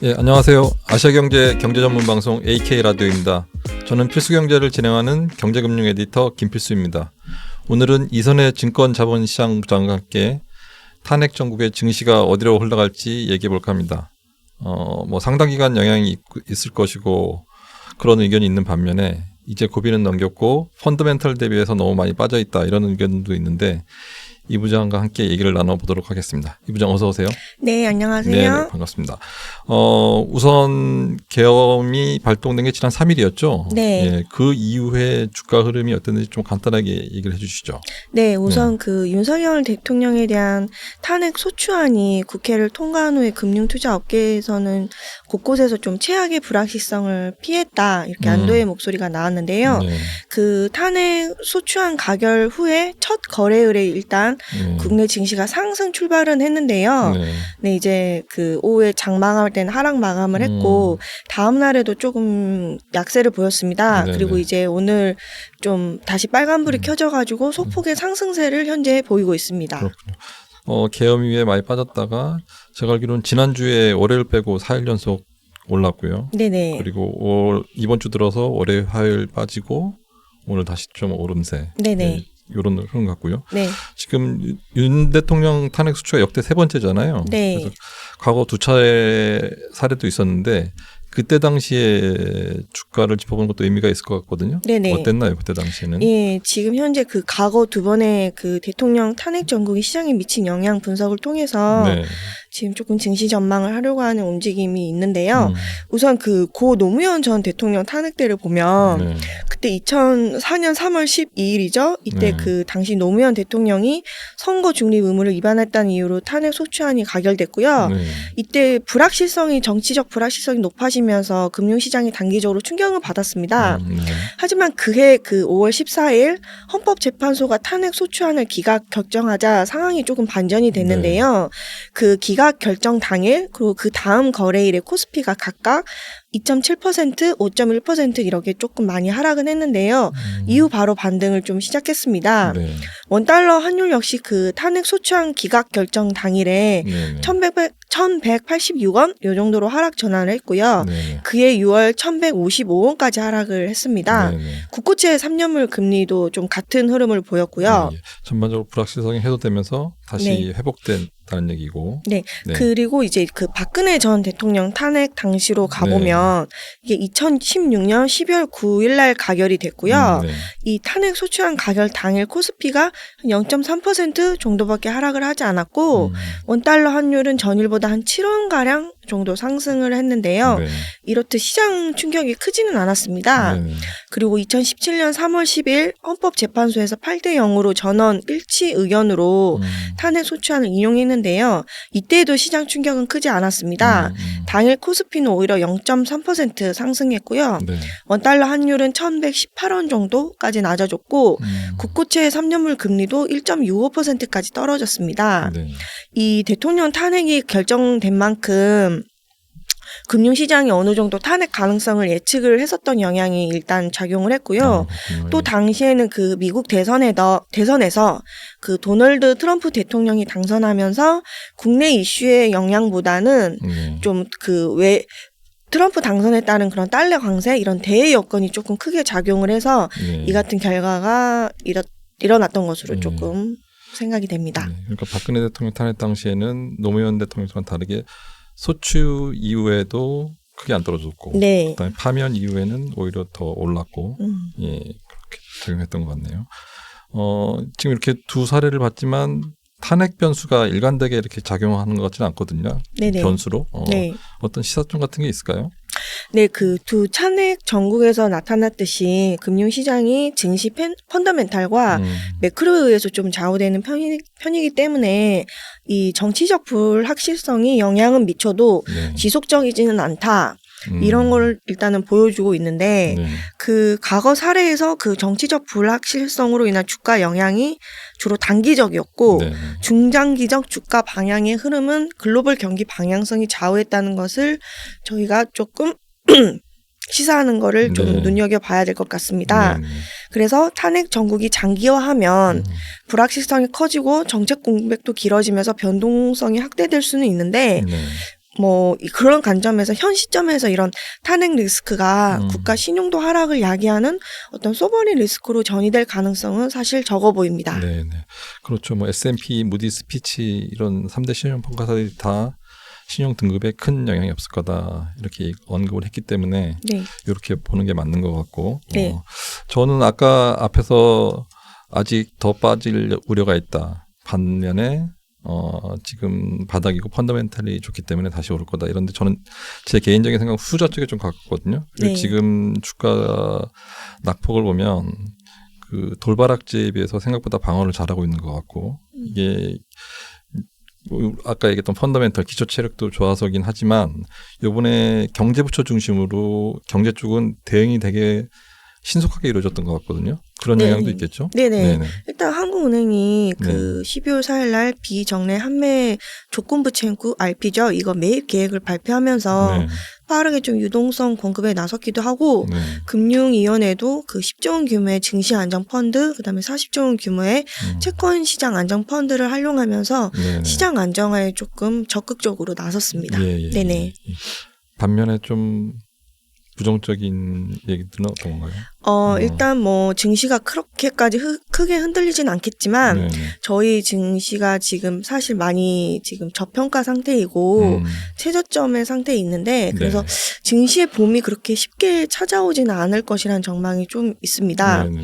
예, 안녕하세요. 아시아경제 경제전문방송 AK라디오입니다. 저는 필수경제를 진행하는 경제금융 에디터 김필수입니다. 오늘은 이선혜 증권자본시장 부장과 함께 탄핵 정국의 증시가 어디로 흘러갈지 얘기해 볼까 합니다. 상당 기간 영향이 있을 것이고 그런 의견이 있는 반면에 이제 고비는 넘겼고 펀더멘털 대비해서 너무 많이 빠져 있다 이런 의견도 있는데 이 부장과 함께 얘기를 나눠보도록 하겠습니다. 이 부장 어서 오세요. 네, 안녕하세요. 네, 반갑습니다. 우선 계엄이 발동된 게 지난 3일이었죠. 네. 예, 그 이후에 주가 흐름이 어땠는지 좀 간단하게 얘기를 해주시죠. 네, 우선 그 윤석열 대통령에 대한 탄핵 소추안이 국회를 통과한 후에 금융투자업계에서는 곳곳에서 좀 최악의 불확실성을 피했다 이렇게 안도의 목소리가 나왔는데요. 네. 그 탄핵 소추안 가결 후에 첫 거래일에 일단 국내 증시가 상승 출발은 했는데요. 네, 이제 그 오후에 장 마감할 때는 하락 마감을 했고 다음 날에도 조금 약세를 보였습니다. 그리고 이제 오늘 좀 다시 빨간불이 켜져가지고 소폭의 상승세를 현재 보이고 있습니다. 그렇군요. 계엄 이후에 많이 빠졌다가 제가 알기로는 지난주에 월요일 빼고 4일 연속 올랐고요. 네네. 그리고 이번 주 들어서 월요일, 화요일 빠지고 오늘 다시 좀 오름세. 네네. 네, 이런 흐름 같고요. 네. 지금 윤 대통령 탄핵 수추가 역대 3번째잖아요. 네. 그래서 과거 2차례 사례도 있었는데 그때 당시에 주가를 짚어보는 것도 의미가 있을 것 같거든요. 네네. 어땠나요, 그때 당시에는? 예, 지금 현재 그 과거 두 번의 그 대통령 탄핵 정국이 시장에 미친 영향 분석을 통해서 네. 지금 조금 증시 전망을 하려고 하는 움직임이 있는데요. 우선 그 고 노무현 전 대통령 탄핵 때를 보면 그때 2004년 3월 12일이죠. 이때 그 당시 노무현 대통령이 선거 중립 의무를 위반했다는 이유로 탄핵 소추안이 가결됐고요. 이때 정치적 불확실성이 높아지면서 금융시장이 단기적으로 충격을 받았습니다. 하지만 그해 그 5월 14일 헌법재판소가 탄핵 소추안을 기각 결정하자 상황이 조금 반전이 됐는데요. 그 기각 결정 당일 그리고 그 다음 거래일에 코스피가 각각 2.7%, 5.1% 이렇게 조금 많이 하락은 했는데요. 이후 바로 반등을 좀 시작했습니다. 원달러 환율 역시 그 탄핵 소추안 기각 결정 당일에 1,186원 이 정도로 하락 전환을 했고요. 그해 6월 1,155원까지 하락을 했습니다. 국고채 3년물 금리도 좀 같은 흐름을 보였고요. 전반적으로 불확실성이 해소되면서 다시 회복된다는 얘기고. 네. 그리고 이제 그 박근혜 전 대통령 탄핵 당시로 가보면 이게 2016년 12월 9일 날 가결이 됐고요. 이 탄핵 소추안 가결 당일 코스피가 0.3% 정도밖에 하락을 하지 않았고 원달러 환율은 전일보다 한 7원가량 정도 상승을 했는데요. 이렇듯 시장 충격이 크지는 않았습니다. 그리고 2017년 3월 10일 헌법재판소에서 8대 0으로 전원 일치 의견으로 탄핵 소추안을 인용했는데요. 이때에도 시장 충격은 크지 않았습니다. 당일 코스피는 오히려 0.3% 상승했고요. 원달러 환율은 1,118원 정도까지 낮아졌고 국고채 3년물 금리도 1.65%까지 떨어졌습니다. 이 대통령 탄핵이 결정된 만큼 금융시장이 어느 정도 탄핵 가능성을 예측을 했었던 영향이 일단 작용을 했고요. 또 당시에는 그 미국 대선에서 그 도널드 트럼프 대통령이 당선하면서 국내 이슈의 영향보다는 좀 트럼프 당선에 따른 그런 달러 강세 이런 대외 여건이 조금 크게 작용을 해서 이 같은 결과가 일어났던 것으로 조금 생각이 됩니다. 그러니까 박근혜 대통령 탄핵 당시에는 노무현 대통령과는 다르게 소추 이후에도 크게 안 떨어졌고 그다음에 파면 이후에는 오히려 더 올랐고 그렇게 작용했던 것 같네요. 지금 이렇게 두 사례를 봤지만 탄핵 변수가 일관되게 이렇게 작용하는 것 같지는 않거든요. 변수로 어떤 시사점 같은 게 있을까요? 네, 그 두 탄핵 정국에서 나타났듯이 금융시장이 증시 펀더멘탈과 매크로에 의해서 좀 좌우되는 편이기 때문에 이 정치적 불확실성이 영향은 미쳐도 지속적이지는 않다. 이런 걸 일단은 보여주고 있는데 그 과거 사례에서 그 정치적 불확실성으로 인한 주가 영향이 주로 단기적이었고 중장기적 주가 방향의 흐름은 글로벌 경기 방향성이 좌우했다는 것을 저희가 조금 시사하는 거를 좀 눈여겨봐야 될 것 같습니다. 그래서 탄핵 정국이 장기화하면 불확실성이 커지고 정책 공백도 길어지면서 변동성이 확대될 수는 있는데 그런 관점에서 현 시점에서 이런 탄핵 리스크가 국가 신용도 하락을 야기하는 어떤 소버린 리스크로 전이될 가능성은 사실 적어 보입니다. 네, 네. 그렇죠. 뭐 S&P, 무디스, 피치 이런 3대 신용 평가사들이 다 신용 등급에 큰 영향이 없을 거다 이렇게 언급을 했기 때문에 네. 이렇게 보는 게 맞는 것 같고 네. 저는 아까 앞에서 아직 더 빠질 우려가 있다. 반면에 지금 바닥이고 펀더멘탈이 좋기 때문에 다시 오를 거다. 이런데 저는 제 개인적인 생각 후자 쪽에 좀 가깝거든요. 그리고 네. 지금 주가 낙폭을 보면 그 돌바락지에 비해서 생각보다 방어를 잘하고 있는 것 같고 이게 아까 얘기했던 펀더멘털 기초 체력도 좋아서긴 하지만 이번에 경제부처 중심으로 경제 쪽은 대응이 되게 신속하게 이루어졌던 것 같거든요. 그런 네. 영향도 있겠죠? 네네. 네네. 일단 한국은행이 네. 그 12월 4일 날 비정례 한매 조건부 채무 RP죠. 이거 매입 계획을 발표하면서 네. 빠르게 좀 유동성 공급에 나섰기도 하고 네. 금융위원회도 그 10조 원 규모의 증시 안정 펀드, 그다음에 40조 원 규모의 채권 시장 안정 펀드를 활용하면서 네네. 시장 안정화에 조금 적극적으로 나섰습니다. 예, 예, 네네. 예, 예. 반면에 좀 부정적인 얘기들은 어떤 건가요? 일단 증시가 그렇게까지 크게 흔들리진 않겠지만 네네. 저희 증시가 지금 사실 많이 지금 저평가 상태이고 최저점의 상태에 있는데 그래서 네. 증시의 봄이 그렇게 쉽게 찾아오지는 않을 것이라는 전망이 좀 있습니다. 네네.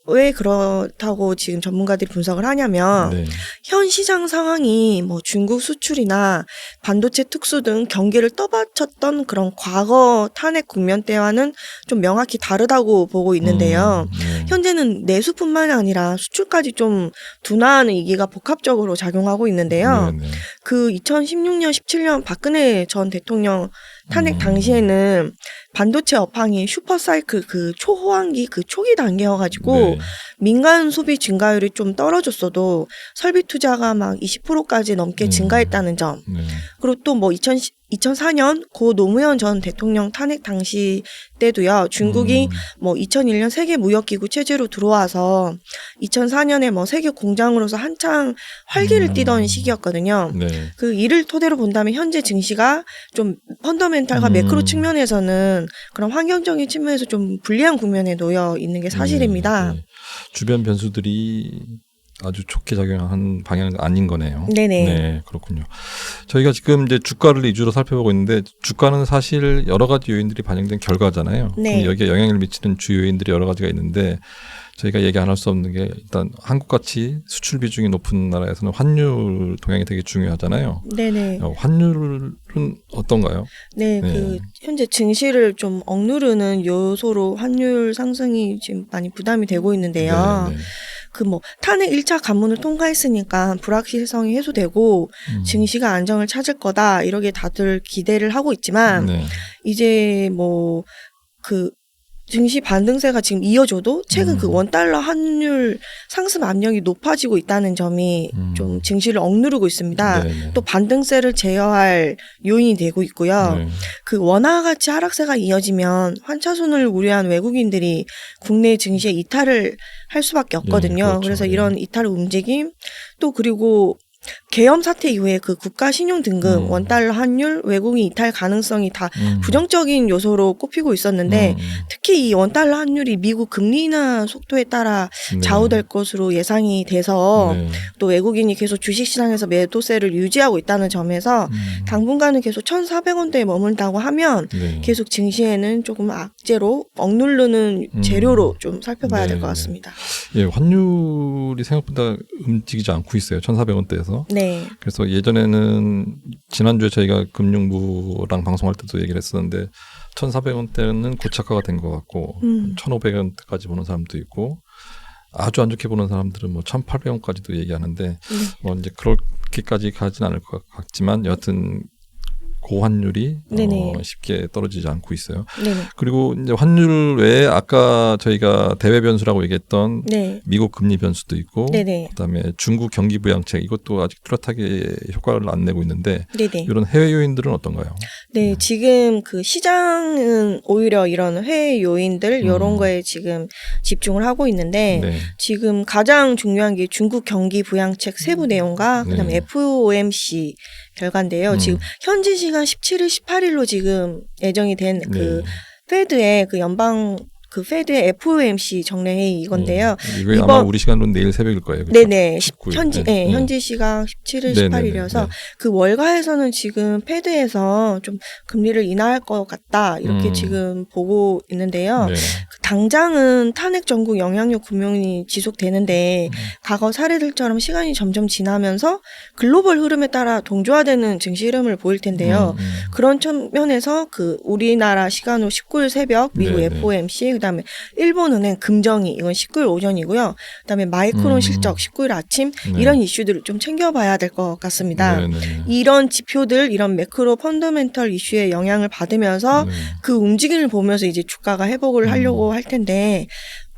왜 그렇다고 지금 전문가들이 분석을 하냐면 네. 현 시장 상황이 중국 수출이나 반도체 특수 등 경기를 떠받쳤던 그런 과거 탄핵 국면 때와는 좀 명확히 다르다고 보고 있는데요. 네. 현재는 내수뿐만 아니라 수출까지 좀 둔화하는 위기가 복합적으로 작용하고 있는데요. 네네. 그 2016년, 17년 박근혜 전 대통령 탄핵 당시에는 반도체 업황이 슈퍼사이클 그 초호황기 그 초기 단계여가지고 네. 민간 소비 증가율이 좀 떨어졌어도 설비 투자가 막 20%까지 넘게 증가했다는 점. 네. 그리고 또 2004년 고 노무현 전 대통령 탄핵 당시 때도요. 중국이 2001년 세계 무역기구 체제로 들어와서 2004년에 세계 공장으로서 한창 활기를 띠던 시기였거든요. 네. 그 이를 토대로 본다면 현재 증시가 좀 펀더멘탈과 매크로 측면에서는 그런 환경적인 측면에서 좀 불리한 국면에 놓여 있는 게 사실입니다. 네. 주변 변수들이 아주 좋게 작용한 방향은 아닌 거네요. 네네. 네, 그렇군요. 저희가 지금 이제 주가를 위주로 살펴보고 있는데 주가는 사실 여러 가지 요인들이 반영된 결과잖아요. 네. 그럼 여기에 영향을 미치는 주요 요인들이 여러 가지가 있는데 저희가 얘기 안 할 수 없는 게 일단 한국같이 수출 비중이 높은 나라에서는 환율 동향이 되게 중요하잖아요. 네네. 환율은 어떤가요? 네, 네. 그 현재 증시를 좀 억누르는 요소로 환율 상승이 지금 많이 부담이 되고 있는데요. 네, 네. 그 탄핵 1차 관문을 통과했으니까 불확실성이 해소되고 증시가 안정을 찾을 거다 이렇게 다들 기대를 하고 있지만 네. 이제 그 증시 반등세가 지금 이어져도 최근 그 원달러 환율 상승 압력이 높아지고 있다는 점이 좀 증시를 억누르고 있습니다. 네네. 또 반등세를 제어할 요인이 되고 있고요. 네. 그 원화 가치 하락세가 이어지면 환차손을 우려한 외국인들이 국내 증시에 이탈을 할 수밖에 없거든요. 그렇죠. 그래서 이런 이탈 움직임 또 그리고 계엄 사태 이후에 그 국가 신용 등급, 원달러 환율, 외국인 이탈 가능성이 다 부정적인 요소로 꼽히고 있었는데 특히 이 원달러 환율이 미국 금리 인하 속도에 따라 네. 좌우될 것으로 예상이 돼서 네. 또 외국인이 계속 주식시장에서 매도세를 유지하고 있다는 점에서 당분간은 계속 1,400원대에 머물다고 하면 네. 계속 증시에는 조금 악재로 억누르는 재료로 좀 살펴봐야 될 것 네. 같습니다. 예, 환율이 생각보다 움직이지 않고 있어요. 1,400원대에서. 네. 그래서 예전에는 지난주에 저희가 금융부랑 방송할 때도 얘기를 했었는데 1,400원대는 고착화가 된 것 같고 1,500원대까지 보는 사람도 있고 아주 안 좋게 보는 사람들은 1,800원까지도 얘기하는데 이제 그렇게까지 가진 않을 것 같지만 여하튼 고환율이 쉽게 떨어지지 않고 있어요. 네네. 그리고 이제 환율 외에 아까 저희가 대외 변수라고 얘기했던 네. 미국 금리 변수도 있고 네네. 그다음에 중국 경기 부양책 이것도 아직 뚜렷하게 효과를 안 내고 있는데 네네. 이런 해외 요인들은 어떤가요? 네, 지금 그 시장은 오히려 이런 해외 요인들 이런 거에 지금 집중을 하고 있는데 네. 지금 가장 중요한 게 중국 경기 부양책 세부 내용과 그다음에 네. FOMC 결과인데요. 지금 현지 시간 17일, 18일로 지금 예정이 된 그 페드의 그 연방 그 페드의 FOMC 정례회의 이건데요. 이거 아마 우리 시간으로는 내일 새벽일 거예요. 그렇죠? 네네. 현지 시각 17일, 18일이어서 그 월가에서는 지금 페드에서 좀 금리를 인하할 것 같다 이렇게 지금 보고 있는데요. 네. 당장은 탄핵 전국 영향력 금융이 지속되는데 과거 사례들처럼 시간이 점점 지나면서 글로벌 흐름에 따라 동조화되는 증시 흐름을 보일 텐데요. 그런 측면에서 그 우리나라 시간으로 19일 새벽 미국 FOMC 그다음에 일본은행 금정이 이건 19일 오전이고요. 그다음에 마이크론 실적 19일 아침 이런 이슈들을 좀 챙겨봐야 될 것 같습니다. 이런 지표들 이런 매크로 펀더멘털 이슈에 영향을 받으면서 그 움직임을 보면서 이제 주가가 회복을 하려고 할 텐데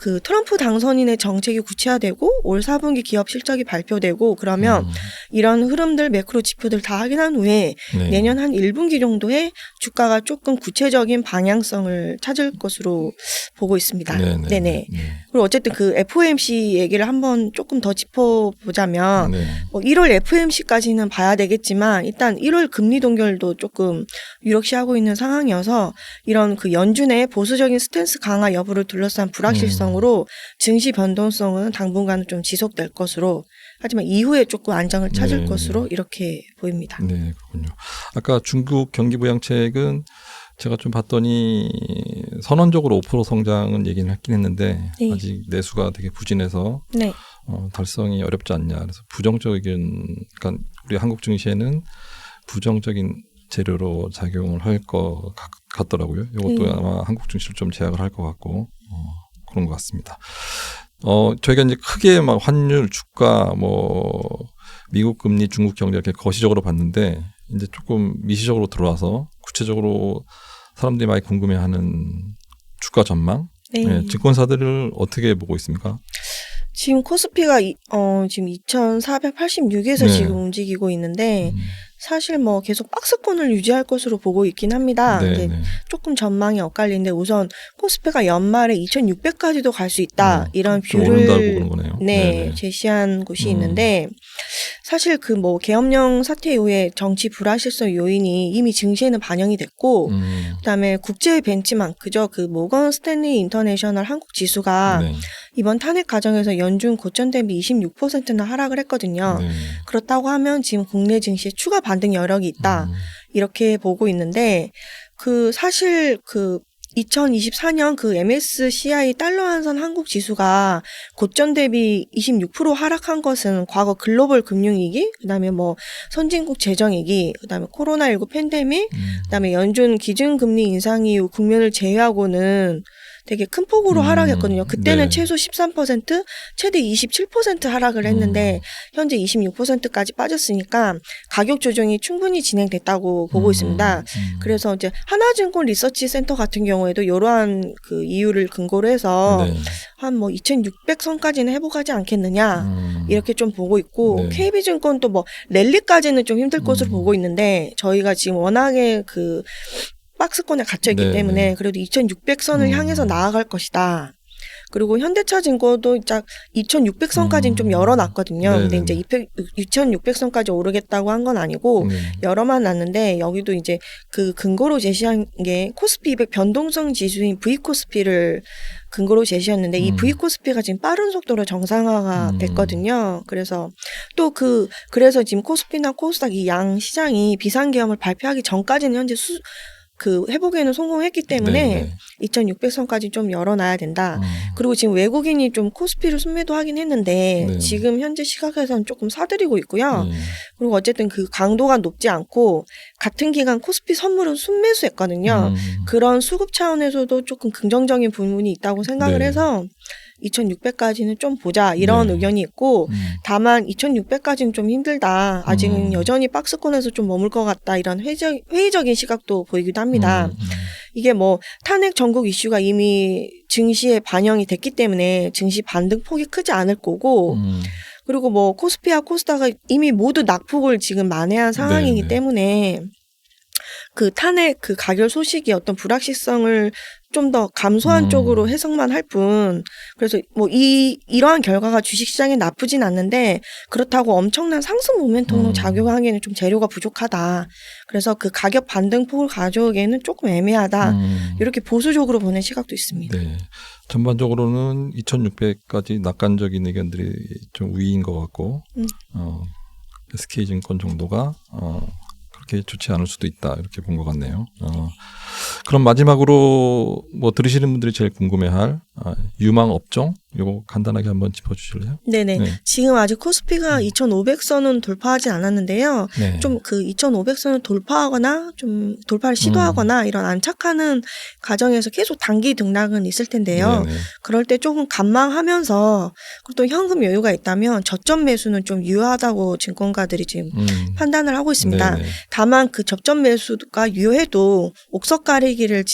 그 트럼프 당선인의 정책이 구체화되고 올 4분기 기업 실적이 발표되고 그러면 이런 흐름들 매크로 지표들 다 확인한 후에 내년 한 1분기 정도에 주가가 조금 구체적인 방향성을 찾을 것으로 보고 있습니다. 네네. 그리고 어쨌든 그 FOMC 얘기를 한번 조금 더 짚어보자면 뭐 1월 FOMC까지는 봐야 되겠지만 일단 1월 금리 동결도 조금 유력시하고 있는 상황이어서 이런 그 연준의 보수적인 스탠스 강화 여부를 둘러싼 불확실성 으로 증시 변동성은 당분간은 좀 지속될 것으로 하지만 이후에 조금 안정을 찾을 것으로 이렇게 보입니다. 네, 그렇군요. 아까 중국 경기 부양책은 제가 좀 봤더니 선언적으로 5% 성장은 얘기는 했긴 했는데 아직 내수가 되게 부진해서 달성이 어렵지 않냐. 그래서 부정적인 그러니까 우리 한국 증시에는 부정적인 재료로 작용을 할 것 같더라고요. 이것도 아마 한국 증시를 좀 제약을 할 것 같고. 그런 것 같습니다. 저희가 이제 크게 막 환율, 주가, 뭐 미국 금리, 중국 경제 이렇게 거시적으로 봤는데 이제 조금 미시적으로 들어와서 구체적으로 사람들이 많이 궁금해하는 주가 전망, 증권사들을 어떻게 보고 있습니까? 지금 코스피가 지금 2,486에서 지금 움직이고 있는데 사실 뭐 계속 박스권을 유지할 것으로 보고 있긴 합니다. 이제 조금 전망이 엇갈리는데 우선 코스피가 연말에 2,600까지도 갈 수 있다 이런 뷰를 제시한 곳이 있는데 사실 그 뭐 계엄령 사태 이후에 정치 불확실성 요인이 이미 증시에는 반영이 됐고 그다음에 국제 벤치마크죠. 그 모건 스탠리 인터내셔널 한국 지수가 이번 탄핵 과정에서 연준 고점 대비 26%나 하락을 했거든요. 그렇다고 하면 지금 국내 증시에 추가 반등 여력이 있다. 이렇게 보고 있는데 그 사실 그 2024년 그 MSCI 달러 환산 한국 지수가 고점 대비 26% 하락한 것은 과거 글로벌 금융위기, 그다음에 뭐 선진국 재정위기, 그다음에 코로나19 팬데믹, 그다음에 연준 기준금리 인상 이후 국면을 제외하고는 되게 큰 폭으로 하락했거든요. 그때는 최소 13%, 최대 27% 하락을 했는데 현재 26%까지 빠졌으니까 가격 조정이 충분히 진행됐다고 보고 있습니다. 그래서 이제 하나증권 리서치 센터 같은 경우에도 이러한 그 이유를 근거로 해서 한 뭐 2,600선까지는 회복하지 않겠느냐 이렇게 좀 보고 있고 KB증권도 뭐 랠리까지는 좀 힘들 것으로 보고 있는데 저희가 지금 워낙에 그 박스권에 갇혀있기 때문에 그래도 2,600선을 향해서 나아갈 것이다. 그리고 현대차증권도 딱 2,600선까지는 좀 열어놨거든요. 근데 이제 2,600선까지 오르겠다고 한 건 아니고 열어만 놨는데 여기도 이제 그 근거로 제시한 게 코스피 200 변동성 지수인 V코스피를 근거로 제시했는데 이 V코스피가 지금 빠른 속도로 정상화가 됐거든요. 그래서 또 그래서 지금 코스피나 코스닥 이 양 시장이 비상계엄을 발표하기 전까지는 현재 그 회복에는 성공했기 때문에 2,600선까지 좀 열어놔야 된다. 그리고 지금 외국인이 좀 코스피를 순매도 하긴 했는데 지금 현재 시각에서는 조금 사들이고 있고요. 그리고 어쨌든 그 강도가 높지 않고 같은 기간 코스피 선물은 순매수했거든요. 그런 수급 차원에서도 조금 긍정적인 부분이 있다고 생각을 해서 2,600까지는 좀 보자 이런 의견이 있고 다만 2,600까지는 좀 힘들다. 아직은 여전히 박스권에서 좀 머물 것 같다. 이런 회의적인 시각도 보이기도 합니다. 이게 뭐 탄핵 전국 이슈가 이미 증시에 반영이 됐기 때문에 증시 반등 폭이 크지 않을 거고 그리고 뭐 코스피와 코스닥은 이미 모두 낙폭을 지금 만회한 상황이기 때문에 그 탄핵 그 가결 소식이 어떤 불확실성을 좀 더 감소한 쪽으로 해석만 할 뿐, 그래서 뭐 이러한 결과가 주식시장에 나쁘진 않는데 그렇다고 엄청난 상승 모멘텀으로 작용하기에는 좀 재료가 부족하다. 그래서 그 가격 반등폭을 가져오기에는 조금 애매하다. 이렇게 보수적으로 보는 시각도 있습니다. 네. 전반적으로는 2,600까지 낙관적인 의견들이 좀 우위인 것 같고, SK증권 정도가 그렇게 좋지 않을 수도 있다, 이렇게 본 것 같네요. 그럼 마지막으로 뭐 들으시는 분들이 제일 궁금해할 유망 업종, 요거 간단하게 한번 짚어주실래요? 네네. 네. 지금 아직 코스피가 2,500선은 돌파하지 않았는데요. 네. 좀 그 2,500선을 돌파하거나 좀 돌파를 시도하거나 이런 안착하는 과정에서 계속 단기 등락은 있을 텐데요. 네네. 그럴 때 조금 관망하면서 또 현금 여유가 있다면 저점 매수는 좀 유효하다고 증권가들이 지금 판단을 하고 있습니다. 네네. 다만 그 저점 매수가 유효해도 옥석 가리기를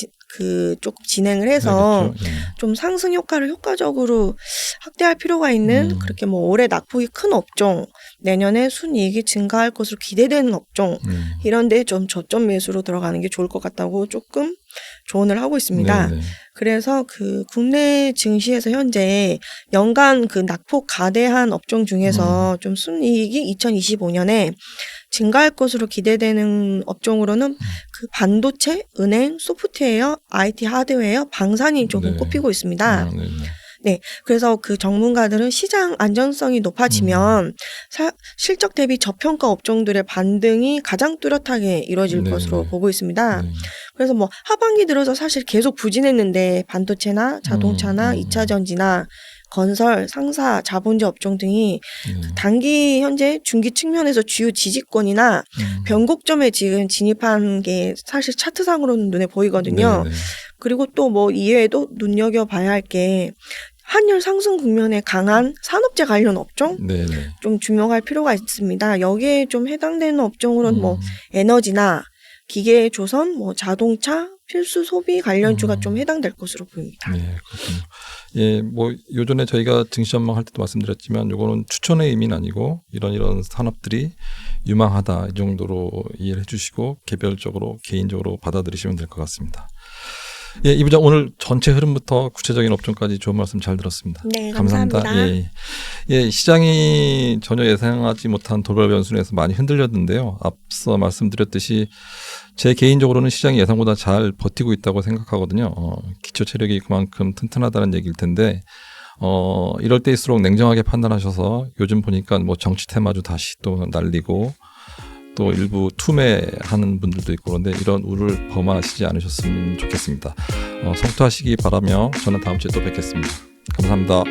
조금 진행을 해서 네, 그렇죠. 좀 상승 효과를 효과적으로 확대할 필요가 있는 그렇게 뭐 올해 낙폭이 큰 업종, 내년에 순이익이 증가할 것으로 기대되는 업종 이런 데 좀 저점 매수로 들어가는 게 좋을 것 같다고 조금 조언을 하고 있습니다. 네네. 그래서 그 국내 증시에서 현재 연간 그 낙폭 가대한 업종 중에서 좀 순이익이 2025년에 증가할 것으로 기대되는 업종으로는 그 반도체, 은행, 소프트웨어, IT 하드웨어, 방산이 조금 네. 꼽히고 있습니다. 네, 그래서 그 전문가들은 시장 안전성이 높아지면 실적 대비 저평가 업종들의 반등이 가장 뚜렷하게 이루어질 것으로 보고 있습니다. 그래서 뭐 하반기 들어서 사실 계속 부진했는데 반도체나 자동차나 2차 전지나 건설, 상사, 자본주 업종 등이 단기 현재 중기 측면에서 주요 지지권이나 변곡점에 지금 진입한 게 사실 차트상으로는 눈에 보이거든요. 네네. 그리고 또 뭐 이외에도 눈여겨봐야 할 게 환율 상승 국면에 강한 산업재 관련 업종 좀 주목할 필요가 있습니다. 여기에 좀 해당되는 업종으로는 뭐 에너지나 기계 조선, 뭐 자동차, 필수 소비 관련주가 좀 해당될 것으로 보입니다. 네, 그렇군요. 예, 뭐 요전에 저희가 증시 전망할 때도 말씀드렸지만 요거는 추천의 의미는 아니고 이런 산업들이 유망하다 이 정도로 이해를 해주시고 개별적으로 개인적으로 받아들이시면 될 것 같습니다. 예, 이 부장 오늘 전체 흐름부터 구체적인 업종까지 좋은 말씀 잘 들었습니다. 네, 감사합니다. 예, 시장이 전혀 예상하지 못한 돌발 변수에서 많이 흔들렸는데요. 앞서 말씀드렸듯이 제 개인적으로는 시장이 예상보다 잘 버티고 있다고 생각하거든요. 기초 체력이 그만큼 튼튼하다는 얘기일 텐데 이럴 때일수록 냉정하게 판단하셔서 요즘 보니까 뭐 정치 테마주 다시 또 날리고 또 일부 투매하는 분들도 있고 그런데 이런 우를 범하시지 않으셨으면 좋겠습니다. 성투하시기 바라며 저는 다음 주에 또 뵙겠습니다. 감사합니다.